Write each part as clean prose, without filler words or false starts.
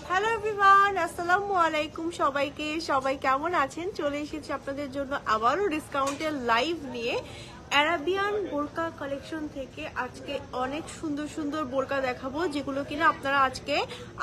Hello everyone, আসসালামু আলাইকুম সবাইকে। সবাই কেমন আছেন? চলে এসেছি আপনাদের জন্য আবারও ডিসকাউন্টের লাইভ নিয়ে। অ্যারাবিয়ান বোরকা কালেকশন থেকে আজকে অনেক সুন্দর সুন্দর বোরকা দেখাবো, যেগুলো কিনা আপনারা আজকে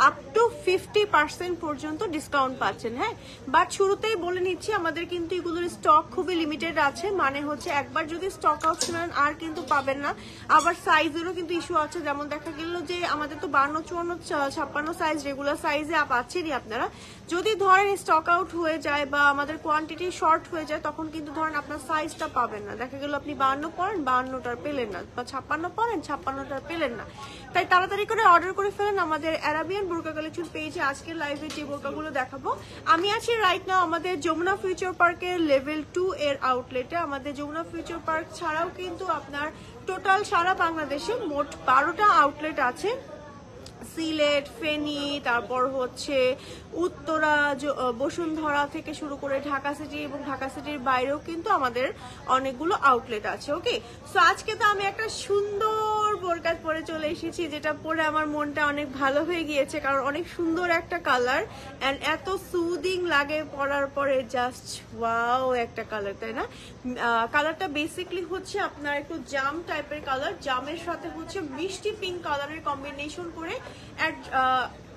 আপ টু 50% পর্যন্ত ডিসকাউন্ট পাচ্ছেন। হ্যাঁ, বাট শুরুতেই বলে নিচ্ছি আমাদের কিন্তু এগুলোর স্টক খুবই লিমিটেড আছে। মানে হচ্ছে একবার যদি স্টক আউট শোনেন আর কিন্তু পাবেন না। আবার সাইজেরও কিন্তু ইস্যু আছে, যেমন দেখা গেল যে আমাদের তো 52, 54, 56 সাইজ রেগুলার সাইজে পাচ্ছেনই আপনারা। যদি ধরেন স্টক আউট হয়ে যায় বা আমাদের কোয়ান্টিটি শর্ট হয়ে যায়, তখন কিন্তু ধরেন আপনার সাইজটা পাবেন না। দেখা গেল আপনি 52 পরেন, 52টার পেলেন না, বা 56 পরেন, 56টার পেলেন না। তাই তাড়াতাড়ি করে অর্ডার করে ফেলেন আমাদের অ্যারাবিয়ান বোরকা কালেকশন পেজে। আজকের লাইভে যে বোরকাগুলো দেখাবো, আমি আছি রাইট নাও আমাদের যমুনা ফিউচার পার্কের লেভেল 2 এর আউটলেটে। আমাদের যমুনা ফিউচার পার্ক ছাড়াও কিন্তু আপনার টোটাল সারা বাংলাদেশে মোট 12টা আউটলেট আছে। সিলেট, ফেনী, তারপর হচ্ছে উত্তরা, বসুন্ধরা থেকে শুরু করে ঢাকা সিটি এবং ঢাকা সিটির বাইরেও কিন্তু আমাদের অনেকগুলো আউটলেট আছে। ওকে, সো আজকে তো আমি একটা সুন্দর বোরকা পরে চলে এসেছি, যেটা পরে আমার মনটা অনেক ভালো হয়ে গিয়েছে, কারণ অনেক সুন্দর একটা কালার অ্যান্ড এত সুদিং লাগে পরার পরে, জাস্ট ওয়াও একটা কালার, তাই না? কালারটা বেসিকলি হচ্ছে আপনার একটু জাম টাইপের কালার, জামের সাথে হচ্ছে মিষ্টি পিঙ্ক কালারের কম্বিনেশন করে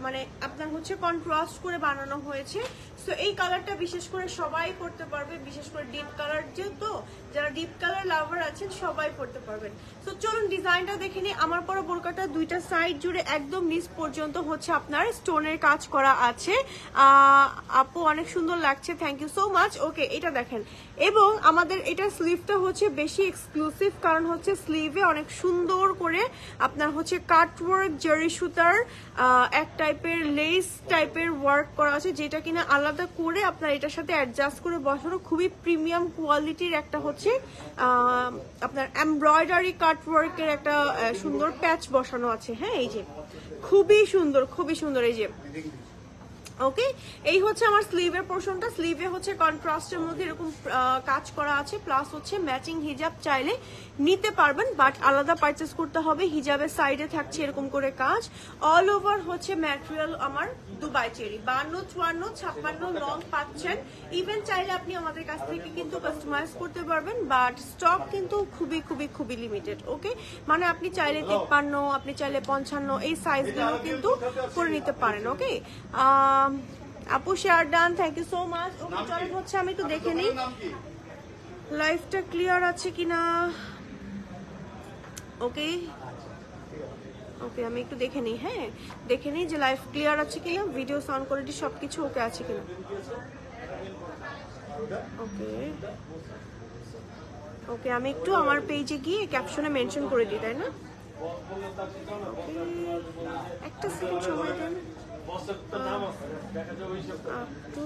মানে আপনার হচ্ছে কন্ট্রাস্ট করে বানানো হয়েছে। সো এই কালারটা বিশেষ করে সবাই পড়তে পারবে, বিশেষ করে ডিপ কালার, যেহেতু যারা ডিপ কালার লাভার আছেন সবাই পড়তে পারবেন। তো চলুন ডিজাইনটা দেখে নিই। আমার পরা বোরকাটা দুইটা সাইড জুড়ে একদম নিচ পর্যন্ত হচ্ছে আপনার স্টোনের কাজ করা আছে। আপু অনেক সুন্দর লাগছে, থ্যাংক ইউ সো মাচ। ওকে, এটা দেখেন, এবং আমাদের এটা স্লিভটা হচ্ছে বেশি এক্সক্লুসিভ, কারণ হচ্ছে স্লিভে অনেক সুন্দর করে আপনার হচ্ছে কাটওয়ার্ক জারি সুতার এক টাইপের লেস টাইপের ওয়ার্ক করা আছে, যেটা কিনা আলাদা করে আপনার এটার সাথে অ্যাডজাস্ট করে বসানো। খুবই প্রিমিয়াম কোয়ালিটির একটা হচ্ছে আপনার এমব্রয়ডারি কাটওয়ার্কের একটা সুন্দর প্যাচ বসানো আছে। হ্যাঁ, এই যে খুবই সুন্দর, খুবই সুন্দর। এই যে ওকে, এই হচ্ছে আমার স্লিভের পোর্শনটা। স্লিভে হচ্ছে কন্ট্রাস্টের মধ্যে এরকম কাজ করা আছে, প্লাস হচ্ছে ম্যাচিং হিজাব চাইলে নিতে পারবেন, বাট আলাদা পারচেস করতে হবে। হিজাবের সাইডে থাকছে এরকম করে কাজ। অল ওভার হচ্ছে ম্যাটেরিয়াল আমার দুবাই চেরি, 52, 54, 56 লং পাচ্ছেন। ইভেন চাইলে আপনি আমাদের কাছ থেকে কিন্তু কাস্টমাইজ করতে পারবেন, বাট স্টক কিন্তু খুবই খুবই খুবই লিমিটেড। ওকে, মানে আপনি চাইলে 53, আপনি চাইলে 55 এই সাইজগুলো কিন্তু করে নিতে পারেন। ওকে, আপু share done, thank you so much. Okay, চলেন হচ্ছে আমি একটু দেখে নিই লাইভটা ক্লিয়ার আছে কিনা। ওকে ওকে, আমি একটু দেখে নিই। হ্যাঁ, দেখে নিই যে লাইভ ক্লিয়ার আছে কিনা, ভিডিও সাউন্ড কোয়ালিটি সবকিছু ওকে আছে কিনা। ওকে ওকে, আমি একটু আমার পেজে গিয়ে ক্যাপশনে মেনশন করে দিই, তাই না? একটা সেকেন্ড সময় দেন। up to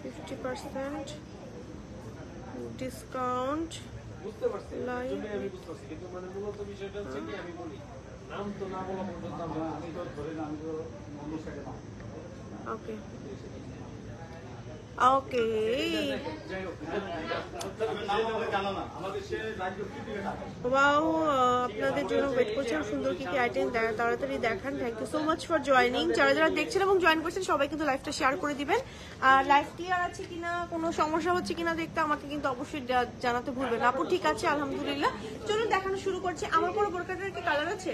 50% discount live. Okay okay, wow, আপনাদের জন্য ওয়েট করছেন সুন্দর কি কি আইটেম, তাড়াতাড়ি দেখান। Thank you so much for joining. যারা যারা দেখছেন এবং জয়েন করছেন সবাই কিন্তু লাইভটা শেয়ার করে দিবেন। আর লাইভ ক্লিয়ার আছে কিনা, কোনো সমস্যা হচ্ছে কিনা দেখতে আমাকে কিন্তু অবশ্যই জানাতে ভুলবেন। আপু ঠিক আছে, আলহামদুলিল্লাহ। চলুন দেখানো শুরু করছি। আমার পরে বোরকাটার কি কালার আছে?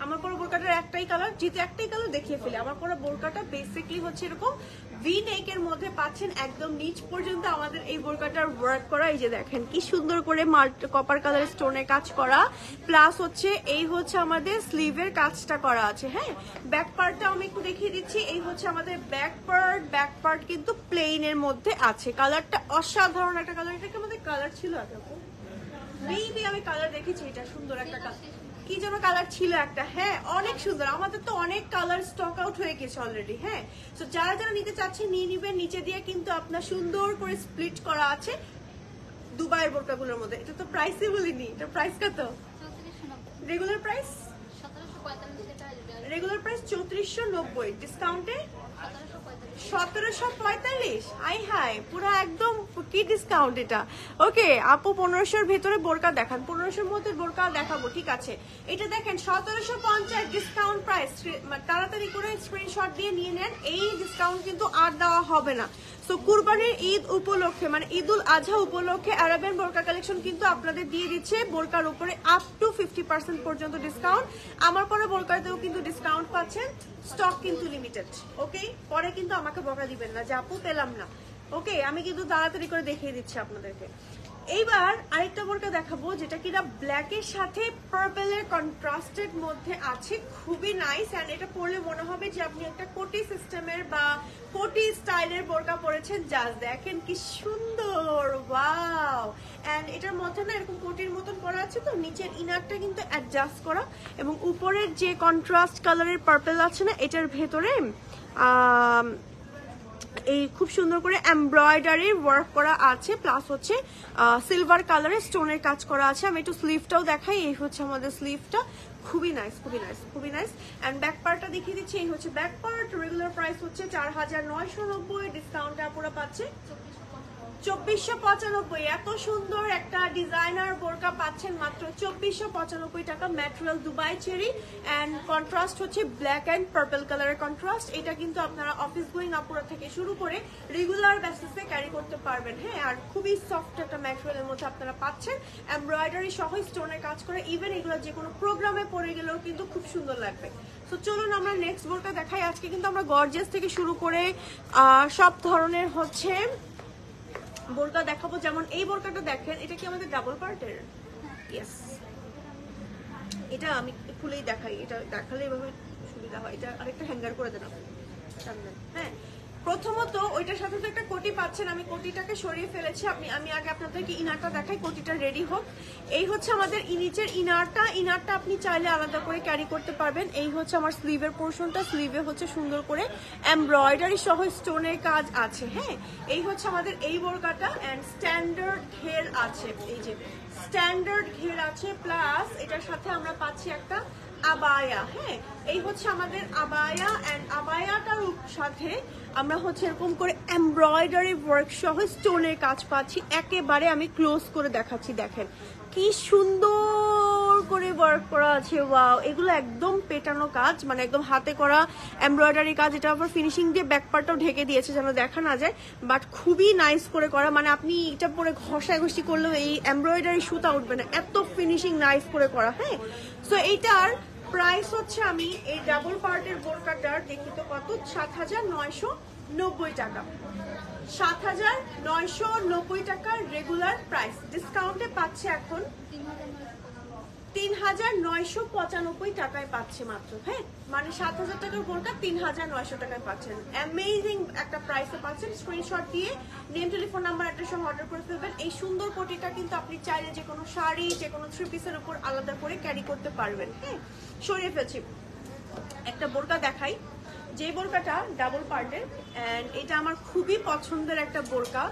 আমার পরে বোরকাটার একটাই কালার, যেহেতু একটাই কালার দেখিয়ে ফেলে। আমার পরে বোরকাটা বেসিকলি হচ্ছে এরকম ভি নেকের মধ্যে পাচ্ছেন, একদম নিচ পর্যন্ত আমাদের এই বোরকাটার ওয়ার্ক করা। এই যে দেখেন কি সুন্দর করে কপার কালার স্টোনের কাজ করা, প্লাস হচ্ছে এই হচ্ছে আমাদের স্লিভের কাজটা করা আছে। হ্যাঁ, ব্যাক পার্টটা আমি একটু দেখিয়ে দিচ্ছি। এই হচ্ছে আমাদের ব্যাক পার্ট কিন্তু প্লেনের মধ্যে আছে। কালারটা অসাধারণ একটা কালার। এটা কি আমাদের কালার ছিল আগে? মেবি আমি কালার দেখেছি, এটা সুন্দর একটা কালার, কি যেন কালার ছিল একটা। হ্যাঁ, অনেক সুন্দর। আমাদের তো অনেক কালার স্টক আউট হয়ে গেছে অলরেডি। হ্যাঁ, তো যারা যারা নিতে চাচ্ছে নিয়ে নিবেন। নিচে দিয়ে কিন্তু আপনার সুন্দর করে স্প্লিট করা আছে দুবাইয়ের বোরকাগুলোর মধ্যে। এটা তো প্রাইসই বলিনি, এটা প্রাইস কত? রেগুলার প্রাইস 3490, ডিসকাউন্টে 1745, হাই হাই, পুরো একদম কি ডিসকাউন্ট এটা। ওকে আপু 1500-র ভেতরে বোরকা দেখান, 1500-র মধ্যে বোরকা দেখাবো, ঠিক আছে। এটা দেখেন 1750 ডিসকাউন্ট প্রাইস, তাড়াতাড়ি করে স্ক্রিনশট দিয়ে নিয়ে নেন, এই ডিসকাউন্ট কিন্তু আর দেওয়া হবে না। সো কুরবানির ঈদ উপলক্ষে মানে ঈদুল আজহা উপলক্ষে আরাবিয়ান বোরকা কালেকশন কিন্তু আপনাদের দিয়ে দিচ্ছে বোরকার উপরে আপ টু 50% পর্যন্ত ডিসকাউন্ট। আমার পরে বোরকাতেও কিন্তু ডিসকাউন্ট পাচ্ছেন, স্টক কিন্তু লিমিটেড। ওকে, পরে কিন্তু আমাকে বকা দিবেন না যে আপু পেলাম না। ওকে, আমি কিন্তু তাড়াতাড়ি করে দেখিয়ে দিচ্ছি আপনাদেরকে। এইবার আরেকটা বোরকা দেখাবো যেটা কিনা ব্ল্যাকের সাথে পার্পলের কন্ট্রাস্টেড মধ্যে আছে, খুবই নাইস। এন্ড এটা পরলে মনে হবে যে আপনি একটা কোটি সিস্টেমের বা কোটি স্টাইলের বোরকা পরেছেন। জাস্ট দেখেন কি সুন্দর, ওয়াও। এন্ড এটার মধ্যে না এরকম কোটির মতন করা আছে, তো নিচের ইনারটা কিন্তু অ্যাডজাস্ট করা, এবং উপরের যে কন্ট্রাস্ট কালারের পার্পল আছে না এটার ভেতরে এই খুব সুন্দর করে এমব্রয়ডারি ওয়ার্ক করা আছে, প্লাস হচ্ছে সিলভার কালারের স্টোনের কাজ করা আছে। আমি একটু স্লিভটাও দেখাই, এই হচ্ছে আমাদের স্লিভটা, খুবই নাইস, খুবই নাইস, খুবই নাইস। এন্ড ব্যাক পার্টটা দেখিয়ে দিচ্ছি, এই হচ্ছে ব্যাক পার্ট। রেগুলার প্রাইস হচ্ছে 4990, ডিসকাউন্টে আপুরা পাচ্ছে 2495। এত সুন্দর একটা ডিজাইনার বোরকা পাচ্ছেন মাত্র 2495 টাকা। Material Dubai cherry and contrast হচ্ছে ব্ল্যাক এন্ড পার্পল কালারের কন্ট্রাস্ট। এটা কিন্তু আপনারা অফিস গোয়িং আপুরা থেকে শুরু করে রেগুলার বেসিসে ক্যারি করতে পারবেন। হ্যাঁ, আর খুবই সফট একটা ম্যাটেরিয়ালের মধ্যে আপনারা পাচ্ছেন, এমব্রয়ডারি সহ স্টোনের কাজ করে। ইভেন এগুলো যে কোনো প্রোগ্রামে পরে গেলেও কিন্তু খুব সুন্দর লাগবে। তো চলুন আমরা নেক্সট বোরকা দেখাই। আজকে কিন্তু আমরা গর্জিয়াস থেকে শুরু করে সব ধরনের হচ্ছে বোরকা দেখাবো। যেমন এই বোরকাটা দেখেন, এটা কি আমাদের ডাবল পার্টের? ইয়েস, এটা আমি খুলেই দেখাই, এটা দেখালে এভাবে সুবিধা হয়। এটা আরেকটা হ্যাঙ্গার করে দেন আপনি সামনে। হ্যাঁ, প্রথমত ওইটার সাথে তো একটা কোটি পাচ্ছেন, আমি কোটিটাকে সরিয়ে ফেলেছি। আমি আগে আপনাদেরকে ইনারটা দেখাই, কোটিটা রেডি হোক। এই হচ্ছে আমাদের নিচের ইনারটা আপনি চাইলে আলাদা করে ক্যারি করতে পারবেন। এই হচ্ছে আমার স্লিভের পোর্শনটা, স্লিভে হচ্ছে সুন্দর করে এমব্রয়ডারি সহ স্টোনের কাজ আছে। হ্যাঁ, এই হচ্ছে আমাদের এই বোরকাটা। এন্ড স্ট্যান্ডার্ড ঘের আছে, এই যে স্ট্যান্ডার্ড ঘের আছে, প্লাস এটার সাথে আমরা পাচ্ছি একটা আবায়া। হ্যাঁ, এই হচ্ছে আমাদের আবায়া। এন্ড আবায়াটার সাথে আমরা হচ্ছে এরকম করে এমব্রয়ডারি ওয়ার্ক সহ স্টোনের কাজ পাচ্ছি। একেবারে আমি ক্লোজ করে দেখাচ্ছি, দেখেন কি সুন্দর করে ওয়ার্ক করা আছে। ওয়াও, এগুলো একদম পেটানো কাজ, মানে একদম হাতে করা এমব্রয়ডারি কাজ। এটা আবার ফিনিশিং দিয়ে ব্যাক পার্টটাও ঢেকে দিয়েছে যেন দেখা না যায়, বাট খুবই নাইস করে করা। মানে আপনি এটা পরে ঘষাঘষি করলেও এই এমব্রয়ডারি সুতা উঠবে না, এত ফিনিশিং নাইস করে করা। হ্যাঁ, সো এইটার প্রাইস হচ্ছে, আমি এই ডাবল পার্টের বোরকাটার দেখি তো কত, 7990 টাকা। 7990 টাকার রেগুলার প্রাইস, ডিসকাউন্টে পাচ্ছে এখন 3995 টাকায় পাচ্ছে মাত্র। হ্যাঁ, মানে 7000 টাকার বোরকা 3900 টাকায় পাচ্ছেন। অ্যামেজিং একটা প্রাইসে পাচ্ছেন। স্ক্রিনশট দিয়ে নেম, টেলিফোন নাম্বার, অ্যাড্রেস সহ অর্ডার করে ফেলবেন। এই সুন্দর কোটিটা কিন্তু আপনি চাইলে যে কোনো শাড়ি, যে কোনো থ্রি পিসের উপর আলাদা করে ক্যারি করতে পারবেন। হ্যাঁ, সরিয়ে ফেলছি, একটা বোরকা দেখাই, যে বোরকাটা ডাবল পার্টের। এন্ড এটা আমার খুবই পছন্দের একটা বোরকা।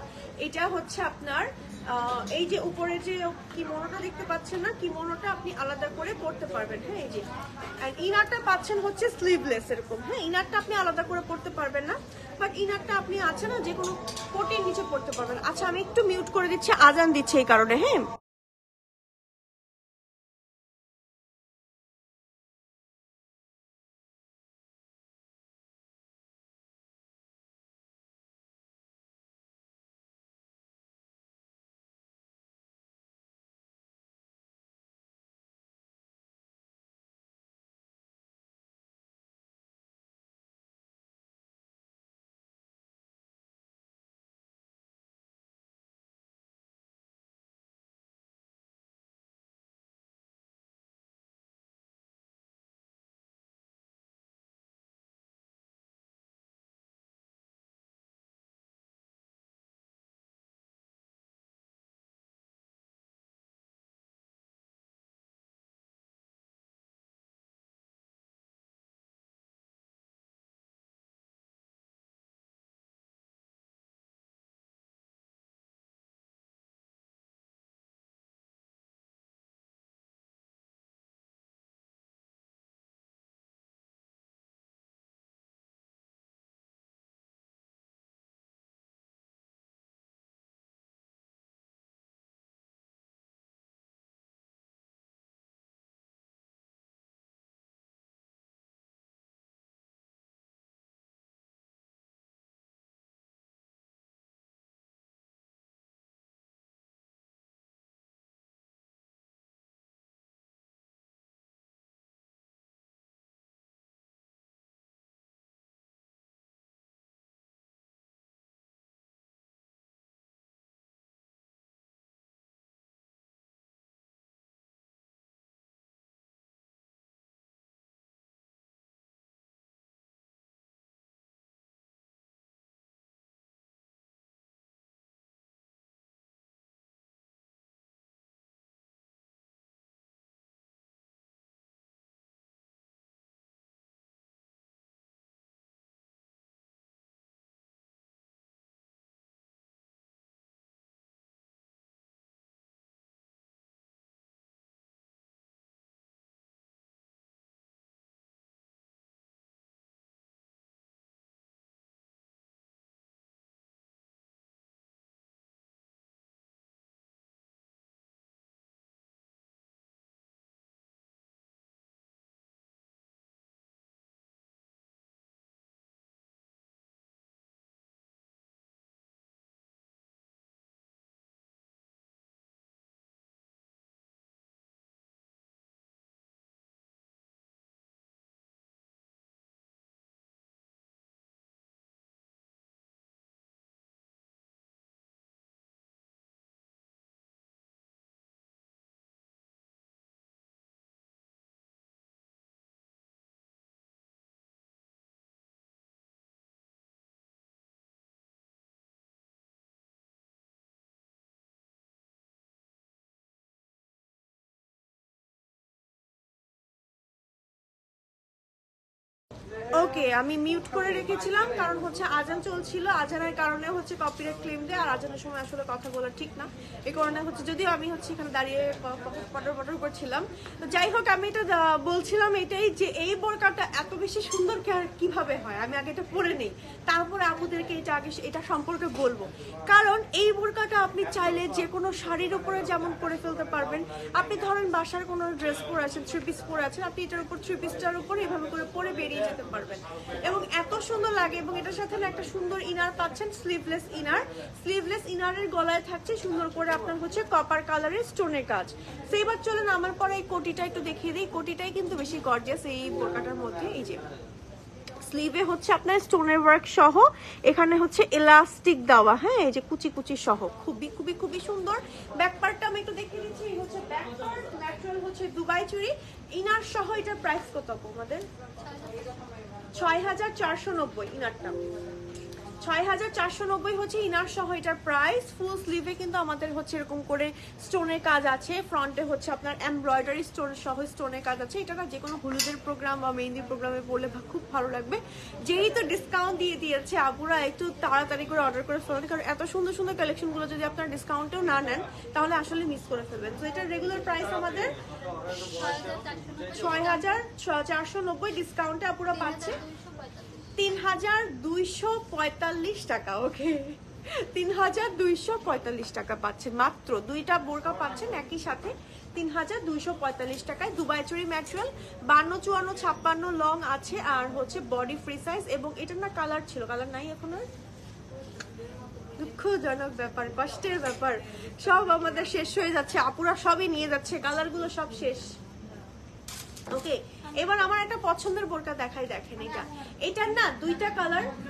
এটা হচ্ছে আপনার এই যে উপরে যে কিমোনোটা দেখতে পাচ্ছেন না, কিমোনোটা আপনি আলাদা করে পরতে পারবেন। হ্যাঁ, এই যে ইনারটা পাচ্ছেন হচ্ছে স্লিভলেস এরকম। হ্যাঁ, ইনারটা আপনি আলাদা করে পরতে পারবেন না, বাট ইনারটা আপনি আছে না যে কোনো কোটির নিচে পরতে পারবেন। আচ্ছা, আমি একটু মিউট করে দিচ্ছি, আজান দিচ্ছে এই কারণে। হ্যাঁ। ওকে, আমি মিউট করে রেখেছিলাম কারণ হচ্ছে আজান চলছিল, আজানের কারণে হচ্ছে কপিরাইট ক্লেম দেয়, আর আজানের সময় আসলে কথা বলা ঠিক না, এই কারণে হচ্ছে যদিও আমি হচ্ছে এখানে দাঁড়িয়ে পটর পটর করছিলাম। তো যাই হোক, আমি এটা বলছিলাম এটাই যে এই বোরকাটা এত বেশি সুন্দর কিভাবে হয়, আমি আগে এটা পরে নেই, তারপরে আপুদেরকে এটা আগে এটা সম্পর্কে বলবো। কারণ এই বোরকাটা আপনি চাইলে যে কোনো শাড়ির উপরে যেমন পরে ফেলতে পারবেন, আপনি ধরেন বাসার কোনো ড্রেস পরে আছেন, থ্রি পিস পরে আছেন, আপনি এটার উপর থ্রি পিসটার উপর এভাবে করে পরে বেরিয়ে যেতে পারবেন এবং এত সুন্দর লাগে। এবং এটার সাথে একটা সুন্দর ইনার পাচ্ছেন, স্লিভলেস ইনার। স্লিভলেস ইনারের গলায় থাকছে সুন্দর করে আপনার হচ্ছে কপার কালারের স্টোনের কাজ। সেইবার চলেন আমার পরে এই কোটিটা একটু দেখিয়ে দিই। কোটিটাই কিন্তু বেশি গর্জিয়াস এই বোরকাটার মধ্যে। এই যে স্লিভে হচ্ছে আপনার স্টোনের ওয়ার্ক সহ, এখানে হচ্ছে ইলাস্টিক দেওয়া, হ্যাঁ এই যে কুচি কুচি সহ, খুবই খুবই খুবই সুন্দর। ব্যাক পার্টটা আমি একটু দেখিয়ে দিচ্ছি। এই হচ্ছে ব্যাক পার্ট, ন্যাচারাল হচ্ছে দুবাই চুড়ি, ইনার সহ। এটার প্রাইস কত আমাদের? 6490 ইনারটা, 6490 হচ্ছে ইনার সহ এটার প্রাইস। ফুল স্লিভে কিন্তু আমাদের হচ্ছে এরকম করে স্টোনের কাজ আছে, ফ্রন্টে হচ্ছে আপনার এমব্রয়ডারি স্টোন সহ স্টোনের কাজ আছে। এটা যে কোনো হলুদের প্রোগ্রাম বা মেহেন্দির প্রোগ্রামে পড়লে খুব ভালো লাগবে। যেহেতু ডিসকাউন্ট দিয়ে দিয়েছে, আপুরা একটু তাড়াতাড়ি করে অর্ডার করে ফেলতে, কারণ এত সুন্দর সুন্দর কালেকশনগুলো যদি আপনার ডিসকাউন্টেও না নেন তাহলে আসলে মিস করে ফেলবেন। তো এটার রেগুলার প্রাইস আমাদের 6490, ডিসকাউন্টে আপুরা পাচ্ছে 3245 টাকা। ওকে, 3245 টাকা পাচ্ছেন, মাত্র দুইটা বোরকা পাচ্ছেন একই সাথে 3245 টাকায়। দুবাই চুরি ম্যাটেরিয়াল, 52, 54, 56 লং আছে, আর হচ্ছে বডি ফ্রি সাইজ। এবং এটা না কালার ছিল, কালার নাই এখন আর, দুঃখজনক ব্যাপার, কষ্টের ব্যাপার, সব আমাদের শেষ হয়ে যাচ্ছে, আপুরা সবই নিয়ে যাচ্ছে, কালারগুলো সব শেষ। ওকে, এবার আমার একটা পছন্দের বোরকা দেখাই, দেখেন এটা, এটার না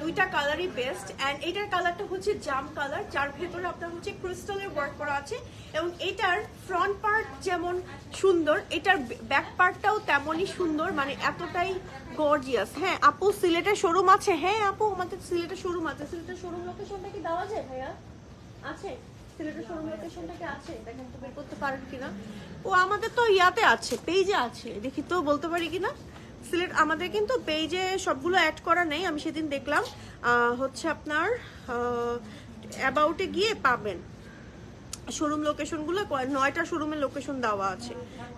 দুইটা কালারই বেস্ট। এন্ড এটার কালারটা হচ্ছে জাম কালার, যার ভেতরে আপনার হচ্ছে ক্রিস্টালের ওয়ার্ক করা আছে। এবং এটার ফ্রন্ট পার্ট যেমন সুন্দর, এটার ব্যাক পার্টটাও তেমনই সুন্দর, মানে এতটাই গর্জিয়াস। হ্যাঁ আপু, সিলেটের শোরুম আছে? হ্যাঁ আপু, আমাদের সিলেটের শোরুম আছে। সিলেটের শোরুম লোকেশনটা কি দেওয়া যায় ভাইয়া? আছে, সিলেটের শোরুম লোকেশনটা কি আছে? দেখেন তো বের করতে পারেন কিনা। ও আমাদের তো ইয়াতে আছে, পেজে আছে, দেখি তো বলতে পারি কিনা। সিলেট আমাদের কিন্তু পেজে সবগুলো অ্যাড করা নেই, আমি সেদিন দেখলাম। হচ্ছে আপনার অ্যাবাউটে গিয়ে পাবেন শোরুম লোকেশনগুলো, 9টা শোরুমের লোকেশন দেওয়া আছে।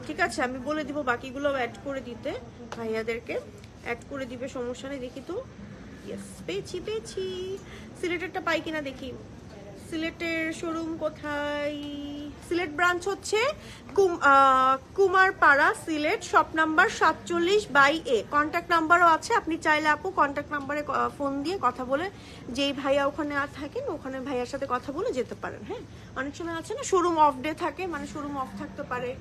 ঠিক আছে, আমি বলে দিব বাকিগুলো অ্যাড করে দিতে, ভাইয়াদেরকে অ্যাড করে দিবে, সমস্যা নেই। দেখি তো, ইয়েস পেয়েছি। সিলেটেরটা পাই কিনা দেখি। সিলেটের শোরুম কোথায়? সিলেট ব্রাঞ্চ হচ্ছে Kumarpara, Sylhet, shop number 47/A। Contact নাম্বারও আছে, আপনি চাইলে আপু কন্ট্যাক্ট নাম্বারে ফোন দিয়ে কথা বলে, যেই ভাইয়া ওখানে আর থাকেন ওখানে ভাইয়ার সাথে কথা বলে যেতে পারেন। হ্যাঁ, অনেক সময় আছে না শোরুম অফ ডে থাকে, মানে শোরুম অফ থাকতে পারে,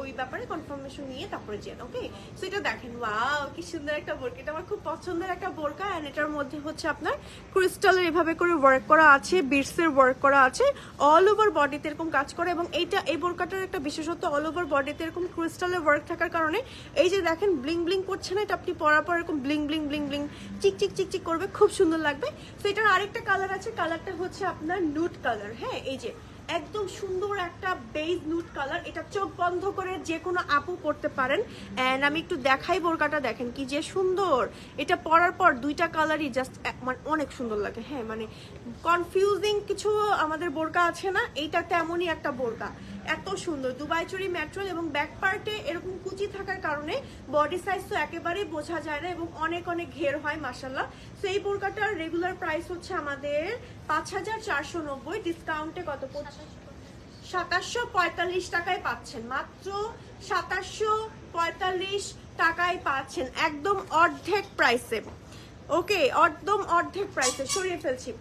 ওই ব্যাপারে কনফার্মেশন নিয়ে তারপরে যান। ওকে, সো এটা দেখেন, ওয়াও কি সুন্দর একটা বোরকা, এটা আমার খুব পছন্দের একটা বোরকা। এন্ড এটার মধ্যে হচ্ছে আপনার ক্রিস্টালের এভাবে করে ওয়ার্ক করা আছে, বিটসের ওয়ার্ক করা আছে, অল ওভার বডিতে এরকম কাজ করে। এবং এই বোরকাটার একটা বিশেষত্ব, অল ওভার বডিতে এরকম ক্রিস্টালের ওয়ার্ক থাকার কারণে এই যে দেখেন ব্লিং ব্লিং করছে না, এটা আপনি পরার পর এরকম ব্লিং ব্লিং ব্লিং ব্লিং চিক করবে, খুব সুন্দর লাগবে। তো এটার আরেকটা কালার আছে, কালারটা হচ্ছে আপনার নুড কালার। হ্যাঁ, এই যে একদম সুন্দর একটা বেজ নুড কালার, এটা চোখ বন্ধ করে যে কোনো আপু পরতে পারেন। এন্ড আমি একটু দেখাই বোরকাটা, দেখেন কি যে সুন্দর, এটা পরার পর দুইটা কালারই জাস্ট মানে অনেক সুন্দর লাগে। হ্যাঁ, মানে কনফিউজিং কিছু আমাদের বোরকা আছে না, এইটা তেমনই একটা বোরকা, এত সুন্দর। দুবাই চুরি ম্যাটেরিয়াল এবং ব্যাক পার্টে এরকম কুচি থাকার কারণে বডি সাইজ তো একেবারেই বোঝা যায় না এবং অনেক অনেক ঘের হয় মাশাআল্লাহ। সো এই বোরকাটার রেগুলার প্রাইস হচ্ছে আমাদের 5490, ডিসকাউন্টে কত? 2745 টাকায় পাচ্ছেন, মাত্র 2745 টাকায় পাচ্ছেন, একদম অর্ধেক প্রাইসে। ওকে, একদম অর্ধেক প্রাইসে সরিয়ে ফেলছি।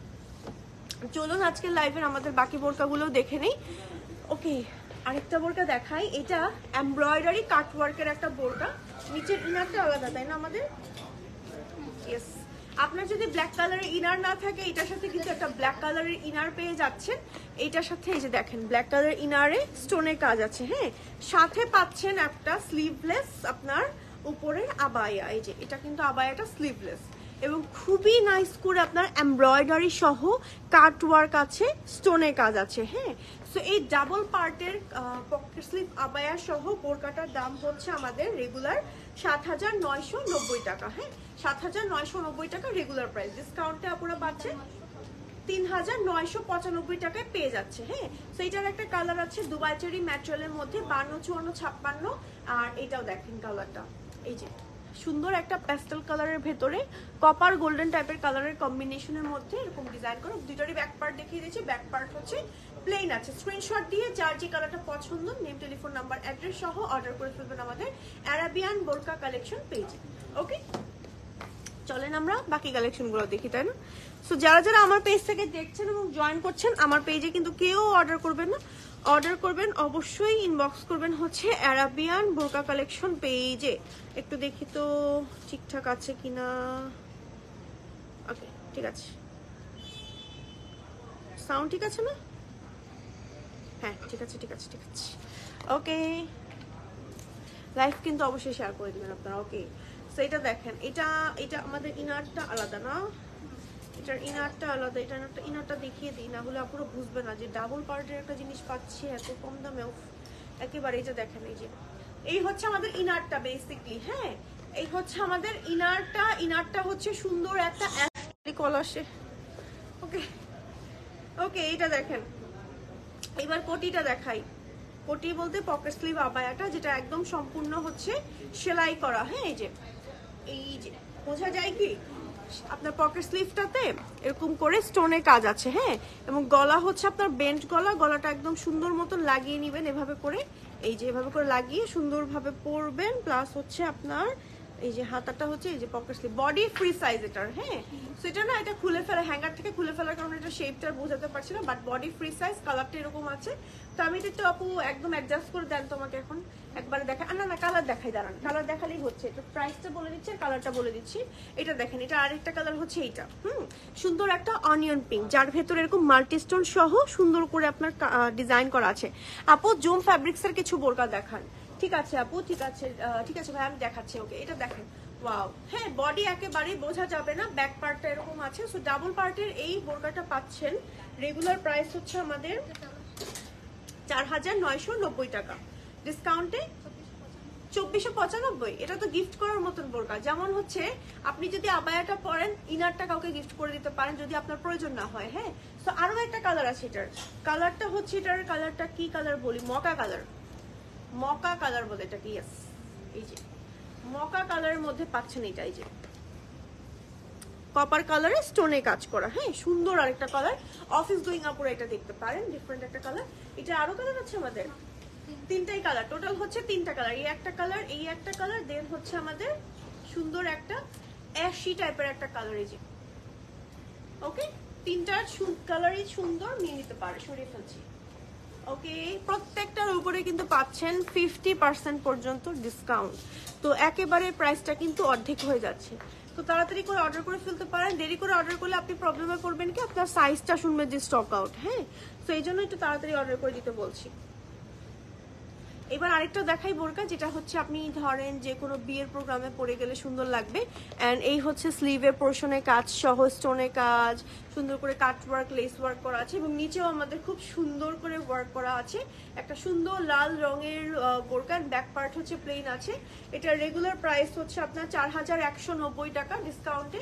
চলুন আজকের লাইভের আমাদের বাকি বোরকাগুলোও দেখে নেই। ওকে, আরেকটা বোরকা দেখাই, এটা এমব্রয়ডারি কাটওয়ার্কের একটা বোরকা, নিচের ইনারটা আলাদা, তাই না আমাদের? ইয়েস, আপনার যদি ব্ল্যাক কালারের ইনার না থাকে, এটার সাথে কিন্তু একটা ব্ল্যাক কালারের ইনার পেয়ে যাচ্ছেন। এইটার সাথে এই যে দেখেন ব্ল্যাক কালারের ইনারে স্টোনের কাজ আছে। হ্যাঁ, সাথে পাচ্ছেন একটা স্লিভলেস আপনার উপরের আবায়া, এই যে এটা কিন্তু আবায়াটা স্লিভলেস এবং খুবই নাইস করে আপনার এমব্রয়ডারি সহ কাট ওয়ার্ক আছে, স্টোনের কাজ আছে। হ্যাঁ, সো এই ডাবল পার্টের পকেট স্লিভ আবায়া সহ বোরকাটার দাম হচ্ছে আমাদের রেগুলার 7,990 টাকা। হ্যাঁ 7,990 টাকা রেগুলার প্রাইস, ডিসকাউন্টে আপনারা পাচ্ছেন 3,995 টাকায় পেয়ে যাচ্ছে। হ্যাঁ সেইটার একটা কালার আছে দুবাই চেরি ম্যাটেরিয়ালের মধ্যে 52, 54, 56। আর এটাও দেখেন কালারটা, এই যে সুন্দর একটা প্যাস্টেল কালারের ভেতরে কপার গোল্ডেন টাইপের কালারের কম্বিনেশনের মধ্যে এরকম ডিজাইন করে দুটোরই ব্যাক পার্ট দেখিয়ে দিয়েছি। ব্যাক পার্ট হচ্ছে প্লেন আছে। স্ক্রিনশট দিয়ে যার যে কালারটা পছন্দ নেম, টেলিফোন নাম্বার, অ্যাড্রেস সহ অর্ডার করে ফেলবেন আমাদের অ্যারাবিয়ান বোরকা কালেকশন পেজে। ওকে চলেন আমরা বাকি কালেকশনগুলো দেখি, তাই না? সো যারা যারা আমার পেজ থেকে দেখছেন এবং জয়েন করছেন, আমার পেজে কিন্তু কেউ অর্ডার করবেন না, অর্ডার করবেন অবশ্যই ইনবক্স করবেন হচ্ছে অ্যারাবিয়ান বোরকা কালেকশন পেজে। একটু দেখি তো ঠিকঠাক আছে কিনা। ওকে ঠিক আছে, সাউন্ড ঠিক আছে না? হ্যাঁ ঠিক আছে ঠিক আছে ঠিক আছে। ওকে লাইভ কিন্তু অবশ্যই শেয়ার করে দেবেন আপনারা। ওকে সো এটা দেখেন, এটা এটা আমাদের ইনারটা আলাদা না, এটার ইনারটা আলাদা। এটা ইনারটা দেখিয়ে দিই, না হলে আপনারা বুঝবে না যে ডাবল পার্টের একটা জিনিস পাচ্ছি এত কম দামে। একেবারে এটা দেখেন, এই যে এই হচ্ছে আমাদের ইনারটা বেসিকলি। হ্যাঁ এই হচ্ছে আমাদের ইনারটা। ইনারটা হচ্ছে সুন্দর একটা কলাসে। ওকে ওকে এইটা দেখেন। এবার কোটিটা দেখাই। কোটি বলতে পকেট স্লিভ আবায়াটা, যেটা একদম সম্পূর্ণ হচ্ছে সেলাই করা। হ্যাঁ এই যে বোঝা যায় কি আপনার পকেট স্লিভটাতে এরকম করে স্টোনের কাজ আছে। হ্যাঁ এবং গলা হচ্ছে আপনার বেন্ট গলা, গলাটা একদম সুন্দর মতন লাগিয়ে নেবেন এভাবে করে, এই যে এভাবে করে লাগিয়ে সুন্দরভাবে পরবেন। প্লাস হচ্ছে আপনার এই যে হাতাটা হচ্ছে এই যে pocket sleeve, body free size এটার। হ্যাঁ সেটা না, এটা খুলে ফেলা, হ্যাঙ্গার থেকে খুলে ফেলার কারণে এটা শেপটা বোঝাতে পারছি না, বাট বডি ফ্রি সাইজ, কালারটা এরকম আছে। তো আমি এটা একটু আপু একদম অ্যাডজাস্ট করে দেন তোমাকে এখন একবারে দেখা। না না কালার দেখাই, দাঁড়ান কালার দেখালেই হচ্ছে। এটা প্রাইসটা বলে দিচ্ছি আর কালারটা বলে দিচ্ছি। এটা দেখেন, এটা আরেকটা কালার হচ্ছে এইটা। সুন্দর একটা অনিয়ন পিঙ্ক, যার ভেতরে এরকম মাল্টি স্টোন সহ সুন্দর করে আপনার ডিজাইন করা আছে। আপু জুম ফ্যাব্রিক্সের কিছু বোরকা দেখান। ঠিক আছে আপু, ঠিক আছে ঠিক আছে ভাই আমি দেখাচ্ছি। ওকে এটা দেখেন, ওয়াও। হ্যাঁ বডি একেবারে বোঝা যাবে না, ব্যাক পার্টটা এরকম আছে। সো ডাবল পার্টের এই বোরকাটা পাচ্ছেন রেগুলার প্রাইস হচ্ছে আমাদের 4,990 টাকা, ডিসকাউন্টে 2,495। এটা তো গিফট করার মতন বোরকা। যেমন হচ্ছে আপনি যদি আবায়াটা পরেন, ইনারটা কাউকে গিফট করে দিতে পারেন যদি আপনার প্রয়োজন না হয়। হ্যাঁ তো আরো একটা কালার আছে এটার, কালারটা হচ্ছে এটার কালারটা কি কালার বলি, মকা কালার। মকা কালার বলে এটাকে, ইয়েস এই যে মকা কালারের মধ্যে পাচ্ছেন এটা, এই যে কপার কালারে স্টোনে কাজ করা। হ্যাঁ সুন্দর আরেকটা কালার, অফিস গোয়িং আপুরা এটা দেখতে পারেন, ডিফারেন্ট একটা কালার। এটা আরো কালার আছে আমাদের, তিনটাই কালার, টোটাল হচ্ছে তিনটা কালার। এই একটা কালার, এই একটা কালার, দেন হচ্ছে আমাদের সুন্দর একটা অ্যাশি টাইপের একটা কালার। এই যে ওকে তিনটার কালারই সুন্দর, নিয়ে নিতে পারে। সরিয়ে ফেলছি। ওকে প্রত্যেকটার উপরে কিন্তু পাচ্ছেন 50% পর্যন্ত ডিসকাউন্ট। তো একেবারে প্রাইসটা কিন্তু অর্ধেক হয়ে যাচ্ছে। তো তাড়াতাড়ি করে অর্ডার করে ফেলতে পারেন। দেরি করে অর্ডার করলে আপনি প্রবলেমে পড়বেন কি, আপনার সাইজটা শুনবে যে স্টক আউট। হ্যাঁ তো এই জন্য একটু তাড়াতাড়ি অর্ডার করে দিতে বলছি। এবার আরেকটা দেখাই বোরকা, যেটা হচ্ছে আপনি ধরেন যে কোনো বিয়ের প্রোগ্রামে পরে গেলে সুন্দর লাগবে। অ্যান্ড এই হচ্ছে স্লিভের পোর্শনে কাজ সহ স্টোনে কাজ, সুন্দর করে কাট ওয়ার্ক, লেস ওয়ার্ক করা আছে এবং নিচেও আমাদের খুব সুন্দর করে ওয়ার্ক করা আছে। একটা সুন্দর লাল রঙের বোরকা, ব্যাক পার্ট হচ্ছে প্লেন আছে। এটার রেগুলার প্রাইস হচ্ছে আপনার 4,190 টাকা, ডিসকাউন্টে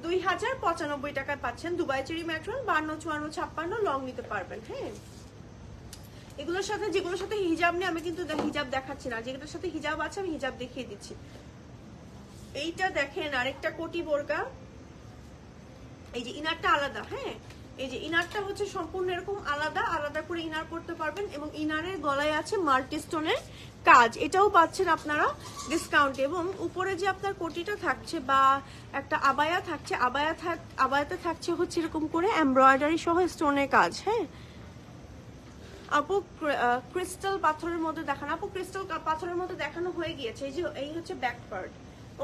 2,095 টাকায় পাচ্ছেন। দুবাই চেরি ম্যাটেরিয়াল 52, 54, 56 লং নিতে পারবেন। হ্যাঁ এগুলোর সাথে যেগুলোর সাথে হিজাব নেই, আমি কিন্তু হিজাব দেখাচ্ছি না, যেগুলোর সাথে হিজাব আছে আমি হিজাব দেখিয়ে দিচ্ছি। এইটা দেখেন আরেকটা কোটি বোরকা, এই যে ইনারটা আলাদা। হ্যাঁ এই যে ইনারটা হচ্ছে সম্পূর্ণ এরকম আলাদা আলাদা করে ইনার করতে পারবেন এবং ইনারের গলায় আছে মাল্টি স্টোনের কাজ, এটাও পাচ্ছেন আপনারা ডিসকাউন্টে। এবং উপরে যে আপনার কোটিটা থাকছে বা একটা আবায়া থাকছে, আবায়াতে থাকছে হচ্ছে এরকম করে এমব্রয়ডারি সহ স্টোনের কাজ। হ্যাঁ আপু ক্রিস্টাল পাথরের মধ্যে দেখানো, আপু ক্রিস্টাল পাথরের মধ্যে দেখানো হয়ে গিয়েছে। এই যে এই হচ্ছে ব্যাক পার্ট।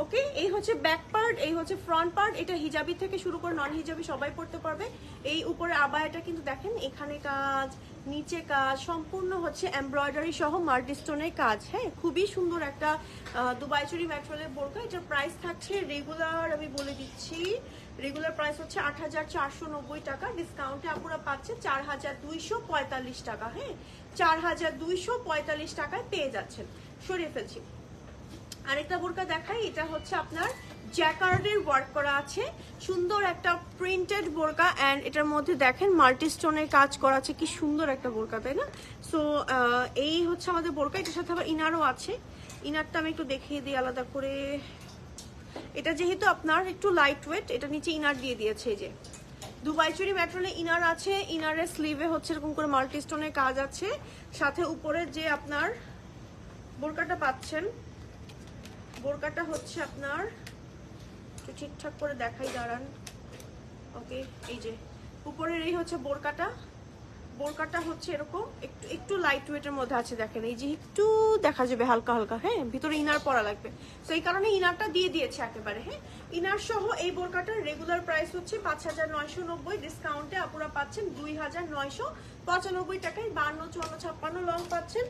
ওকে এই হচ্ছে ব্যাক পার্ট, এই হচ্ছে ফ্রন্ট পার্ট। এটা হিজাবি থেকে শুরু করে নন হিজাবি সবাই পড়তে পারবে। এই উপরে আবায়াটা কিন্তু দেখেন এখানে কাজ, নিচে কাজ, সম্পূর্ণ হচ্ছে এমব্রয়ডারি সহ মাল্টি স্টোনের কাজ। হ্যাঁ খুবই সুন্দর একটা দুবাই চেরি ম্যাটেরিয়ালের বোরকা। এটার প্রাইস থাকছে রেগুলার, আমি বলে দিচ্ছি, রেগুলার প্রাইস হচ্ছে 8,490 টাকা, ডিসকাউন্টে আপনারা পাচ্ছেন 4,245 টাকা। হ্যাঁ 4,245 টাকায় পেয়ে যাচ্ছেন। সরিয়ে ফেলছি। আরেকটা বোরকা দেখাই, এটা হচ্ছে আপনার জ্যাকার্ডের ওয়ার্ক করা আছে, সুন্দর একটা প্রিন্টেড বোরকা এন্ড এটার মধ্যে দেখেন মাল্টি স্টোনের কাজ করা আছে, কি সুন্দর একটা বোরকা, তাই না? সো এই হচ্ছে আমাদের বোরকা, এটার সাথে আবার ইনারও আছে। ইনারটা আমি একটু দেখিয়ে দিই আলাদা করে। এটা যেহেতু আপনার একটু লাইট ওয়েট, এটা নিচে ইনার দিয়ে দিয়েছে, এই যে দুবাই চুরি ম্যাটেরিয়ালে ইনার আছে, ইনারের স্লিভে হচ্ছে এরকম করে মাল্টি স্টোনের কাজ আছে, সাথে উপরে যে আপনার বোরকাটা পাচ্ছেন, বোরকাটা হচ্ছে আপনার একটু ঠিকঠাক করে দেখাই, দাঁড়ান। ওকে, এই যে উপরের এই হচ্ছে বোরকাটা, বোরকাটা হচ্ছে এরকম একটু একটু লাইট ওয়েটের মধ্যে আছে, দেখেন এই যে একটু দেখা যাবে হালকা হালকা, হ্যাঁ ভিতরে ইনার পরা লাগবে, তো এই কারণে ইনারটা দিয়ে দিয়েছে একেবারে। হ্যাঁ, ইনার সহ এই বোরকাটার রেগুলার প্রাইস হচ্ছে 5,990, ডিসকাউন্টে আপনারা পাচ্ছেন 2,995 টাকায়। 52, 54, 56 লং পাচ্ছেন।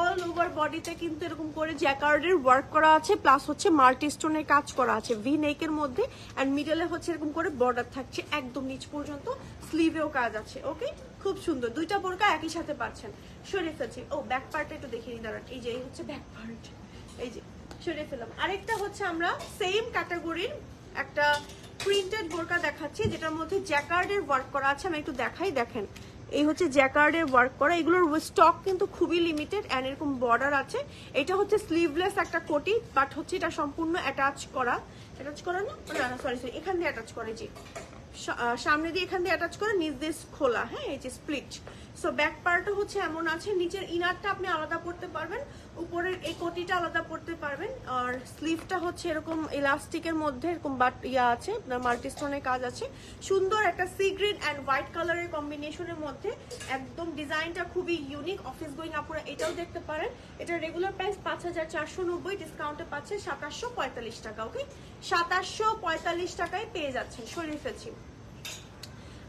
অল ওভার বডিতে কিন্তু এরকম করে জ্যাকার্ডের ওয়ার্ক করা আছে, প্লাস হচ্ছে মাল্টি স্টোনের কাজ করা আছে ভি নেকের মধ্যে, এন্ড মিডলে হচ্ছে এরকম করে বর্ডার থাকছে একদম নিচ পর্যন্ত, স্লিভেও কাজ আছে। ওকে, খুব সুন্দর, দুইটা বোরকা একই সাথে পাচ্ছেন। সরিয়ে ফেলছি, ও ব্যাক পার্টটা একটু দেখিয়ে দাঁড়ান, এই যে এই হচ্ছে ব্যাক পার্ট, এই যে সরিয়ে ফেললাম। আরেকটা হচ্ছে আমরা সেম ক্যাটাগরির একটা প্রিন্টেড বোরকা দেখাচ্ছি, যেটার মধ্যে জ্যাকার্ডের ওয়ার্ক করা আছে, আমি একটু দেখাই, দেখেন এই হচ্ছে জ্যাকার্ডের ওয়ার্ক করা, এগুলোর স্টক কিন্তু খুবই লিমিটেড এন্ড এরকম বর্ডার আছে। এটা হচ্ছে স্লিভলেস একটা কোটি, বাট হচ্ছে এটা সম্পূর্ণ অ্যাটাচ করা না সরি এখান দিয়ে অ্যাটাচ করে, জি সামনে দিয়ে এখান দিয়ে অ্যাটাচ করে, নিচ দিয়ে খোলা, হ্যাঁ এই যে স্প্লিট। সো ব্যাক পার্টও হচ্ছে এমন আছে, নিচের ইনারটা আপনি আলাদা পড়তে পারবেন, উপরের এই কোটিটা আলাদা পড়তে পারবেন, আর স্লিভটা হচ্ছে এরকম ইলাস্টিকের মধ্যে এরকম বাট ইয়া আছে, আপনার মাল্টি স্টোনের কাজ আছে, সুন্দর একটা সি গ্রিন অ্যান্ড হোয়াইট কালারের কম্বিনেশনের মধ্যে, একদম ডিজাইনটা খুবই ইউনিক। অফিস গোয়িং আপুরা এটাও দেখতে পারেন। এটার রেগুলার প্রাইস 5,490, ডিসকাউন্টে পাচ্ছে 2,745 টাকা। ওকে, 2,745 টাকায় পেয়ে যাচ্ছেন। সরিয়ে ফেলছি।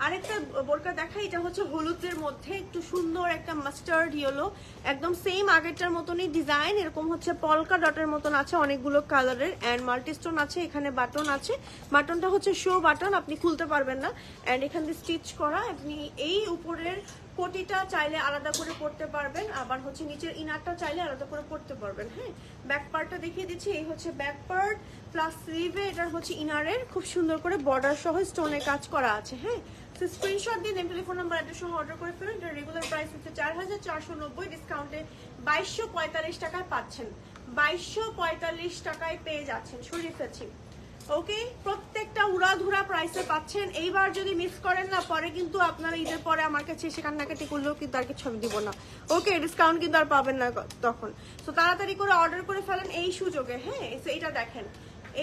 আরেকটা বোরকা দেখা, এটা হচ্ছে হলুদের মধ্যে একটু সুন্দর একটা মাস্টার্ড ইয়েলো, একদম সেম আগেরটার মতনই ডিজাইন, এরকম হচ্ছে পলকা ডটের মতন আছে অনেকগুলো কালারের, এন্ড মাল্টিস্টোন আছে, এখানে বাটন আছে, বাটনটা হচ্ছে শো বাটন, আপনি খুলতে পারবেন না, এন্ড এখান দিয়ে স্টিচ করা। আপনি এই উপরের কোটিটা চাইলে আলাদা করে পড়তে পারবেন, আবার হচ্ছে নিচের ইনারটা চাইলে আলাদা করে পড়তে পারবেন। হ্যাঁ, ব্যাক পার্টটা দেখিয়ে দিচ্ছি, এই হচ্ছে ব্যাক পার্ট প্লাস স্লিভে এটা হচ্ছে ইনারের খুব সুন্দর করে বর্ডার সহ স্টোনের কাজ করা আছে। হ্যাঁ, স্ক্রিনশট দিয়ে নেম, টেলিফোন নাম্বার, অ্যাড্রেস সহ অর্ডার করে ফেলুন। এটার রেগুলার প্রাইস হচ্ছে 4,490, ডিসকাউন্টে 2,245 টাকায় পাচ্ছেন, 2,245 টাকায় পেয়ে যাচ্ছেন। সরিয়ে ফেলছি। ওকে, প্রত্যেকটা উড়াধুরা প্রাইসে পাচ্ছেন। এইবার যদি মিস করেন না, পরে কিন্তু আপনারা ঈদের পরে আমার কাছে এসে কান্নাকাটি করলেও কিন্তু আর কিছু আমি দিব না। ওকে, ডিসকাউন্ট কিন্তু আর পাবেন না তখন। তো তাড়াতাড়ি করে অর্ডার করে ফেলেন এই সুযোগে। হ্যাঁ, এইটা দেখেন,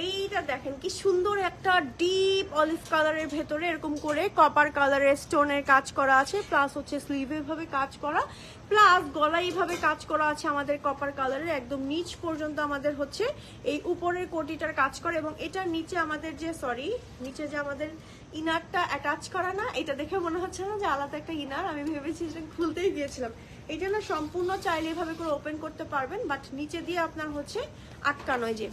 এইটা দেখেন কি সুন্দর একটা ডিপ অলিভ কালারের ভেতরে এরকম করে কপার কালারের স্টোনের কাজ করা আছে, প্লাস হচ্ছে স্লিভে ভাবে কাজ করা, প্লাস গলায় এইভাবে কাজ করা আছে আমাদের কপার কালারের, একদম নিচ পর্যন্ত আমাদের হচ্ছে এই উপরের কোটিটার কাজ করে, এবং এটার নিচে আমাদের যে নিচে যে আমাদের ইনারটা অ্যাটাচ করা না, এটা দেখে মনে হচ্ছে না যে আলাদা একটা ইনার, আমি ভেবেছি সেটা খুলতেই দিয়েছিলাম। এটা না সম্পূর্ণ চাইলে এভাবে করে ওপেন করতে পারবেন, বাট নিচে দিয়ে আপনার হচ্ছে আটকানো, যে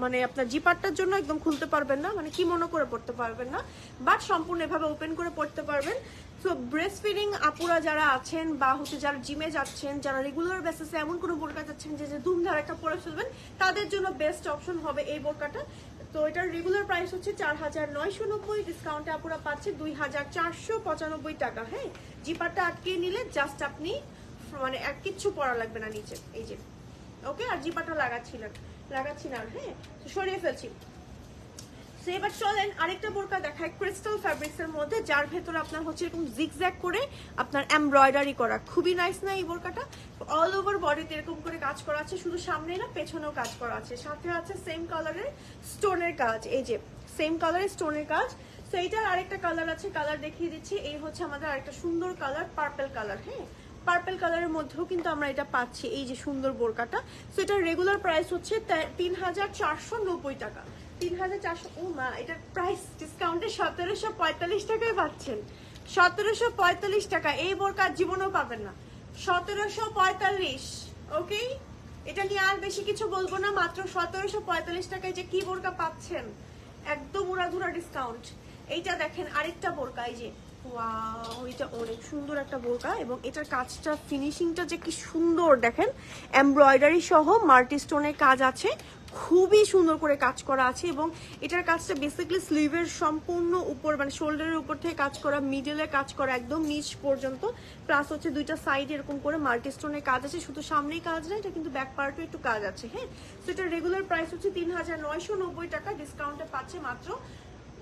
মানে আপনার জিপারটার জন্য একদম খুলতে পারবেন না, মানে কি মনে করে পড়তে পারবেন না, বাট সম্পূর্ণ এভাবে ওপেন করে পড়তে পারবেন। সো ব্রেস্ট ফিডিং আপুরা যারা আছেন, বা হচ্ছে যারা জিমে যাচ্ছেন, যারা রেগুলার বেসিসে এমন কোনো বোরকা যাচ্ছেন যে ধুমধার একটা পরে ফেলবেন, তাদের জন্য বেস্ট অপশন হবে এই বোরকাটা। তো এটার রেগুলার প্রাইস হচ্ছে 4,990, ডিসকাউন্টে আপুরা পাচ্ছে 2,495 টাকা। হ্যাঁ, জিপারটা আটকিয়ে নিলে জাস্ট আপনি মানে আর কিচ্ছু পরা লাগবে না নিচে, এই যে। ওকে, আর জিপারটা লাগাচ্ছি না। হ্যাঁ, সরিয়ে ফেলছি। এবার চলেন আরেকটা বোরকা দেখায় ক্রিস্টাল ফ্যাব্রিক্স এর মধ্যে, যার ভেতরে আপনার হচ্ছে এরকম জিগজ্যাগ করে আপনার এমব্রয়ডারি করা, খুবই নাইস না এই বোরকাটা? অল ওভার বডিতে এরকম করে কাজ করা আছে, শুধু সামনে না পেছনেও কাজ করা আছে, সাথে আছে সেম কালারের স্টোনের কাজ, এই যে সেম কালারের স্টোনের কাজ। তো এইটার আরেকটা কালার আছে, কালার দেখিয়ে দিচ্ছি। এই হচ্ছে আমাদের আরেকটা সুন্দর কালার, পার্পল কালার। হ্যাঁ, পার্পল কালারের মধ্যেও কিন্তু আমরা এটা পাচ্ছি, এই যে সুন্দর বোরকাটা। সো এটার রেগুলার প্রাইস হচ্ছে 3,490 টাকা। 3,400, ও মা, এটার প্রাইস ডিসকাউন্টে 1,745 টাকায় পাচ্ছেন। 1,745 টাকা এই বোরকা জীবনেও পাবেন না। 1,745। ওকে, এটা নিয়ে আর বেশি কিছু বলবো না, মাত্র 1,745 টাকায় যে কি বোরকা পাচ্ছেন, একদম উড়াধুরা ডিসকাউন্ট। এইটা দেখেন আরেকটা বোরকা, এই যে ওয়াও, এটা অনেক সুন্দর একটা বোরকা এবং এটার কাজটা ফিনিশিংটা যে কি সুন্দর দেখেন, এমব্রয়ডারি সহ মাল্টি স্টোনের কাজ আছে, খুবই সুন্দর করে কাজ করা আছে। এবং এটার কাজটা বেসিক্যালি স্লিভের সম্পূর্ণ উপর মানে শোল্ডারের উপর থেকে কাজ করা, মিডলে কাজ করা একদম নিচ পর্যন্ত, প্লাস হচ্ছে দুইটা সাইড এরকম করে মাল্টি স্টোনের কাজ আছে। শুধু সামনেই কাজ না, এটা কিন্তু ব্যাক পার্টও একটু কাজ আছে। হ্যাঁ, তো এটার রেগুলার প্রাইস হচ্ছে 3990 টাকা, ডিসকাউন্টে পাচ্ছে মাত্র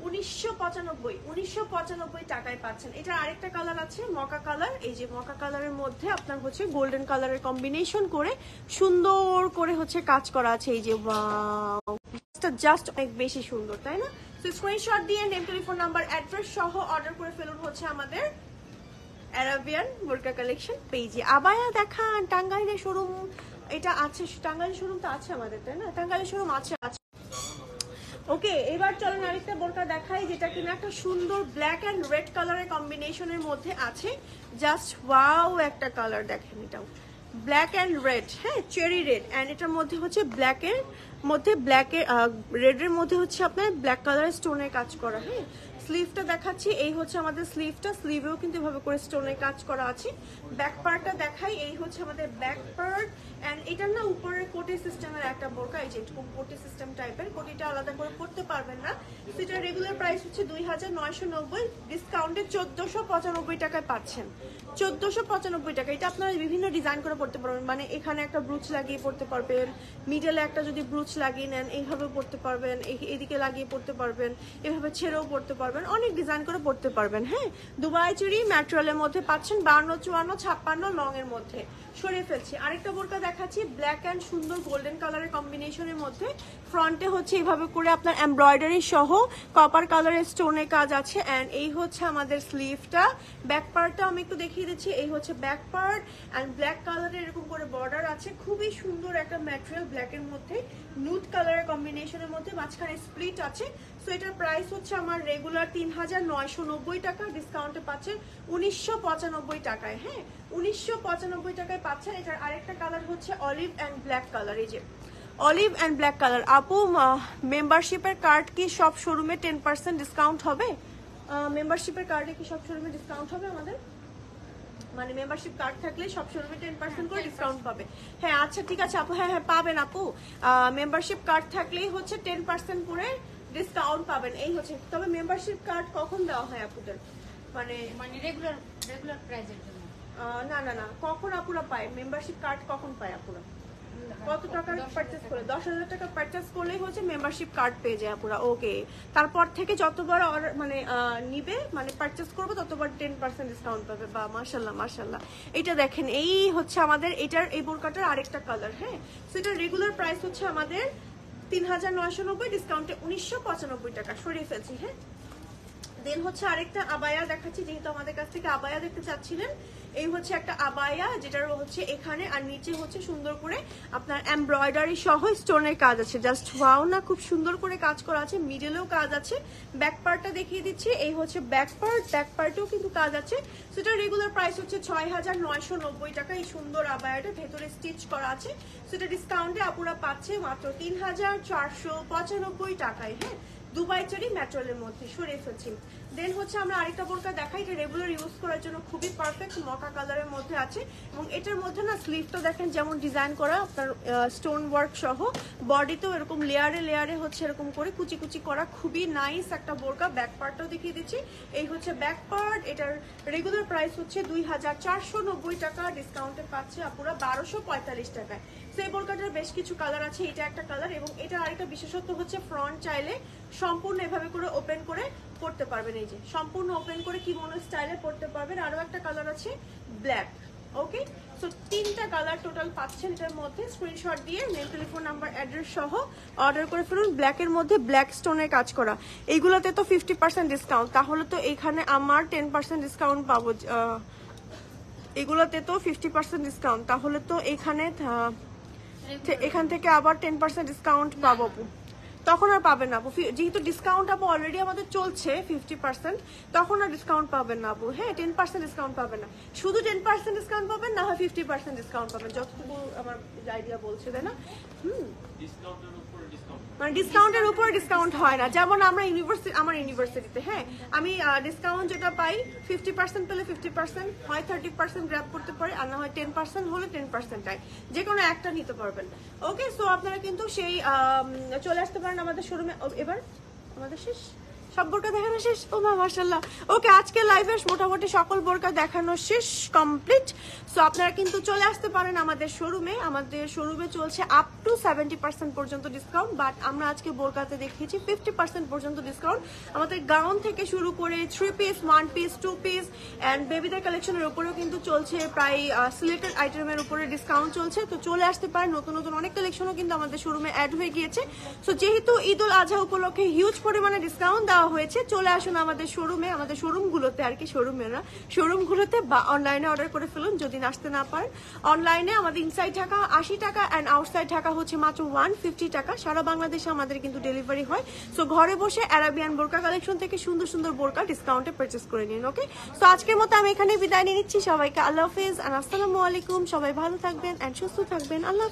1995 টাকায় পাচ্ছেন। এটা আরেকটা কালার আছে মকা কালার, এই যে মকা কালারের মধ্যে আপনার হচ্ছে গোল্ডেন কালারের কম্বিনেশন করে সুন্দর করে হচ্ছে কাজ করা আছে। এই যে ওয়াও, জাস্ট অনেক বেশি সুন্দর, তাই না? তো স্ক্রিনশট দিয়ে নেম, টেলিফোন নাম্বার, অ্যাড্রেস সহ অর্ডার করে ফেলুন হচ্ছে আমাদের অ্যারাবিয়ান বোরকা কালেকশন পেজে। আবায়া দেখান, টাঙ্গাইলের শোরুম এটা আছে, টাঙ্গাইলের শোরুম তো আছে আমাদের, তাই না? টাঙ্গাইলের শোরুম আছে। ওকে, এবার চলেন আরেকটা বোরকা দেখাই, যেটা কিনা একটা সুন্দর ব্ল্যাক অ্যান্ড রেড কালারের কম্বিনেশনের মধ্যে আছে। জাস্ট ওয়াও একটা কালার দেখেন, এটাও ব্ল্যাক অ্যান্ড রেড, হ্যাঁ চেরি রেড, অ্যান্ড এটার মধ্যে হচ্ছে ব্ল্যাকের মধ্যে রেডের মধ্যে হচ্ছে আপনার ব্ল্যাক কালারের স্টোনের কাজ করা। হ্যাঁ, স্লিভটা দেখাচ্ছি, এই হচ্ছে আমাদের স্লিভটা, স্লিভেও কিন্তু এভাবে করে স্টোনের কাজ করা আছে। ব্যাক পার্টটা দেখাই, এই হচ্ছে আমাদের ব্যাক পার্ট, এন্ড এটার না উপরের কোটি সিস্টেমের একটা বোরকা, এই যে এরকম কোটি সিস্টেম টাইপের, কোটিটা আলাদা করে পড়তে পারবেন না। সেটার রেগুলার প্রাইস হচ্ছে 2990, ডিসকাউন্টে 1495 টাকায় পাচ্ছেন। 1495 টাকা। এটা আপনারা বিভিন্ন ডিজাইন করে পড়তে পারবেন, মানে এখানে একটা ব্রুচ লাগিয়ে পড়তে পারবেন, মিডলে একটা যদি ব্রুচ লাগিয়ে নেন এইভাবে পড়তে পারবেন, এদিকে লাগিয়ে পড়তে পারবেন, এভাবে ছেড়েও পড়তে পারবেন, অনেক ডিজাইন করে পড়তে পারবেন। হ্যাঁ, দুবাই চেরি ম্যাটেরিয়ালের মধ্যে পাচ্ছেন, 52, 54, 56 লং এর মধ্যে। সরিয়ে ফেলছি, আরেকটা বোরকা দেখাচ্ছি ব্ল্যাক অ্যান্ড সুন্দর গোল্ডেন কালারের কম্বিনেশনের মধ্যে। ফ্রন্টে হচ্ছে এইভাবে করে আপনার এমব্রয়ডারি সহ কপার কালারের স্টোনের কাজ আছে, অ্যান্ড এই হচ্ছে আমাদের স্লিভটা। ব্যাক পার্টটা আমি একটু দেখিয়ে দিচ্ছি, এই হচ্ছে ব্যাক পার্ট, অ্যান্ড ব্ল্যাক কালারের এরকম করে বর্ডার আছে, খুবই সুন্দর একটা ম্যাটেরিয়াল, ব্ল্যাকের মধ্যে নুড কালারের কম্বিনেশনের মধ্যে, মাঝখানে স্প্লিট আছে। সো এটার প্রাইস হচ্ছে আমার রেগুলার 3990 টাকা, ডিসকাউন্টে পাচ্ছেন 1995 টাকায়। হ্যাঁ, 1995 টাকায় পাচ্ছেন। এটার আরেকটা কালার হচ্ছে অলিভ অ্যান্ড ব্ল্যাক কালার, এই যে অলিভ অ্যান্ড ব্ল্যাক কালার। আপু, মেম্বারশিপের কার্ড কি সব শোরুমে 10% ডিসকাউন্ট হবে? মেম্বারশিপের কার্ডে কি সব শোরুমে ডিসকাউন্ট হবে আমাদের? মানে মেম্বারশিপ কার্ড থাকলে সব শোরুমে 10% করে ডিসকাউন্ট পাবে? হ্যাঁ, আচ্ছা ঠিক আছে আপু, হ্যাঁ হ্যাঁ পাবেন আপু, মেম্বারশিপ কার্ড থাকলেই হচ্ছে 10% করে ডিসকাউন্ট পাবেন, এই হচ্ছে। তবে মেম্বারশিপ কার্ড কখন দেওয়া হয় আপুদের? মানে রেগুলার প্রাইজের জন্য? না না না, কখন আপুরা পায় মেম্বারশিপ কার্ড, কখন পায় আপুরা? কত টাকার পারচেজ করে? 10,000 টাকা পারচেজ করলেই হচ্ছে মেম্বারশিপ কার্ড পেয়ে যায় আপুরা। ওকে, তারপর থেকে যতবার মানে নিবে, মানে পারচেজ করবে, ততবার 10% ডিসকাউন্ট পাবে। বা মাশাল্লাহ মাশাল্লাহ। এটা দেখেন, এই হচ্ছে আমাদের এটার এই বোরকাটার আরেকটা কালার। হ্যাঁ, সেটার রেগুলার প্রাইস হচ্ছে আমাদের 3990, ডিসকাউন্টে 1995 টাকা। সরিয়ে ফেলছি। হ্যাঁ, দেন হচ্ছে আরেকটা আবায়া দেখাচ্ছি, যেহেতু আমাদের কাছ থেকে আবায়া দেখতে চাচ্ছিলেন। এই হচ্ছে একটা আবায়া, যেটার হচ্ছে এখানে আর নিচে হচ্ছে সুন্দর করে আপনার এমব্রয়ডারি সহ স্টোনের কাজ আছে। জাস্ট ওয়াও না, খুব সুন্দর করে কাজ করা আছে, মিডলেও কাজ আছে। ব্যাক পার্টটা দেখিয়ে দিচ্ছি, এই হচ্ছে ব্যাক পার্ট, ব্যাক পার্টেও কিন্তু কাজ আছে। সেটা রেগুলার প্রাইস হচ্ছে 6990 টাকা। এই সুন্দর আবায়াটা ভেতরে স্টিচ করা আছে, সেটা ডিসকাউন্টে আপুরা পাচ্ছে মাত্র 3495 টাকায়। হ্যাঁ, দুবাই চেরি ম্যাটেরিয়ালের মধ্যে। সরিয়ে ফেলছি। দেন হচ্ছে আমরা আরেকটা বোরকা দেখাই, এটা রেগুলার ইউজ করার জন্য খুবই পারফেক্ট, মকা কালারের মধ্যে আছে। এবং এটার মধ্যে না স্লিভটা দেখেন যেমন ডিজাইন করা আপনার স্টোন ওয়ার্ক সহ, বডিতেও এরকম লেয়ারে লেয়ারে হচ্ছে এরকম করে কুচি কুচি করা, খুবই নাইস একটা বোরকা। ব্যাক পার্টটাও দেখিয়ে দিচ্ছি, এই হচ্ছে ব্যাক পার্ট। এটার রেগুলার প্রাইস হচ্ছে 2490 টাকা, ডিসকাউন্টে পাচ্ছে আপুরা 1245 টাকায়। সেই বোরকাটার বেশ কিছু কালার আছে, এটা একটা কালার। এবং এটা আরেকটা বিশেষত্ব হচ্ছে ফ্রন্ট চাইলে সম্পূর্ণ এভাবে করে ওপেন করে পড়তে পারবেন, এই যে সম্পূর্ণ ওপেন করে কিমোনো স্টাইলে পড়তে পারবেন। আরো একটা কালার আছে ব্ল্যাক। ওকে, সো 3টা কালার টোটাল পাচ্ছেন এটার মধ্যে। স্ক্রিনশট দিয়ে নেম, টেলিফোন নাম্বার, অ্যাড্রেস সহ অর্ডার করে ফেলুন। ব্ল্যাকের মধ্যে ব্ল্যাক স্টোনের কাজ করা, এইগুলোতে তো 50% ডিসকাউন্ট, তাহলে তো এখানে আমার 10% ডিসকাউন্ট পাবো। এগুলোতে তো 50% ডিসকাউন্ট, তাহলে তো এখান থেকে আবার 10% ডিসকাউন্ট পাবো। তখন আর পাবেন না আপু, যেহেতু ডিসকাউন্ট আপু অলরেডি আমাদের চলছে 50%, তখন আর ডিসকাউন্ট পাবেন না আপু। হ্যাঁ, 10% ডিসকাউন্ট পাবেন না, শুধু 10% ডিসকাউন্ট পাবেন, না হয় 50% ডিসকাউন্ট পাবেন, যতটুকু আমার আইডিয়া বলছে, তাই না? মানে ডিসকাউন্টের উপর ডিসকাউন্ট হয় না। যেমন আমরা আমার ইউনিভার্সিটিতে, হ্যাঁ, আমি ডিসকাউন্ট যেটা পাই 50% পেলে 50%, হয় 30% গ্র্যাব করতে পারে, আর না হয় 10% হলে 10% টাই, যে কোনো একটা নিতে পারবেন। ওকে, সো আপনারা কিন্তু সেই চলে আসতে পারেন আমাদের শোরুমে। এবার আমাদের শেষ, সব বোরকা দেখানো শেষ। ও মা মাশাআল্লাহ। ওকে, আজকে লাইভে মোটামুটি সকল বোরকা দেখানো শেষ, কমপ্লিট। সো আপনারা কিন্তু চলে আসতে পারেন আমাদের শোরুমে। আমাদের শোরুমে চলছে আপ টু 70% পর্যন্ত ডিসকাউন্ট, বাট আমরা আজকে বোরকাতে দেখিয়েছি 50% পর্যন্ত ডিসকাউন্ট। আমাদের গাউন থেকে শুরু করে 3 পিস, 1 পিস, 2 পিস অ্যান্ড বেবিদের কালেকশনের উপরেও কিন্তু চলছে, প্রায় সিলেক্টেড আইটেমের উপরে ডিসকাউন্ট চলছে। তো চলে আসতে পারেন, নতুন নতুন অনেক কালেকশনও কিন্তু আমাদের শোরুমে অ্যাড হয়ে গিয়েছে। সো যেহেতু ঈদ উল আজহা উপলক্ষে হিউজ পরিমাণে ডিসকাউন্ট দেওয়া হয়েছে, চলে আসুন আমাদের শোরুমে, আমাদের শোরুমগুলোতে আর কি, শোরুমে না, শোরুমগুলোতে, বা অনলাইনে অর্ডার করে ফেলুন যদি আসতে না পারেন। অনলাইনে আমাদের ইনসাইড ঢাকা 80 টাকা অ্যান্ড আউটসাইড ঢাকা হচ্ছে মাত্র 150 টাকা। সারা বাংলাদেশে আমাদের কিন্তু ডেলিভারি হয়। সো ঘরে বসে অ্যারাবিয়ান বোরকা কালেকশন থেকে সুন্দর সুন্দর বোরকা ডিসকাউন্টে পারচেস করে নিন। ওকে, সো আজকের মতো আমি এখানে বিদায় নিয়ে নিচ্ছি। সবাইকে আল্লাহ হাফেজ আর আসসালামু আলাইকুম। সবাই ভালো থাকবেন অ্যান্ড সুস্থ থাকবেন। আল্লাহ হাফেজ।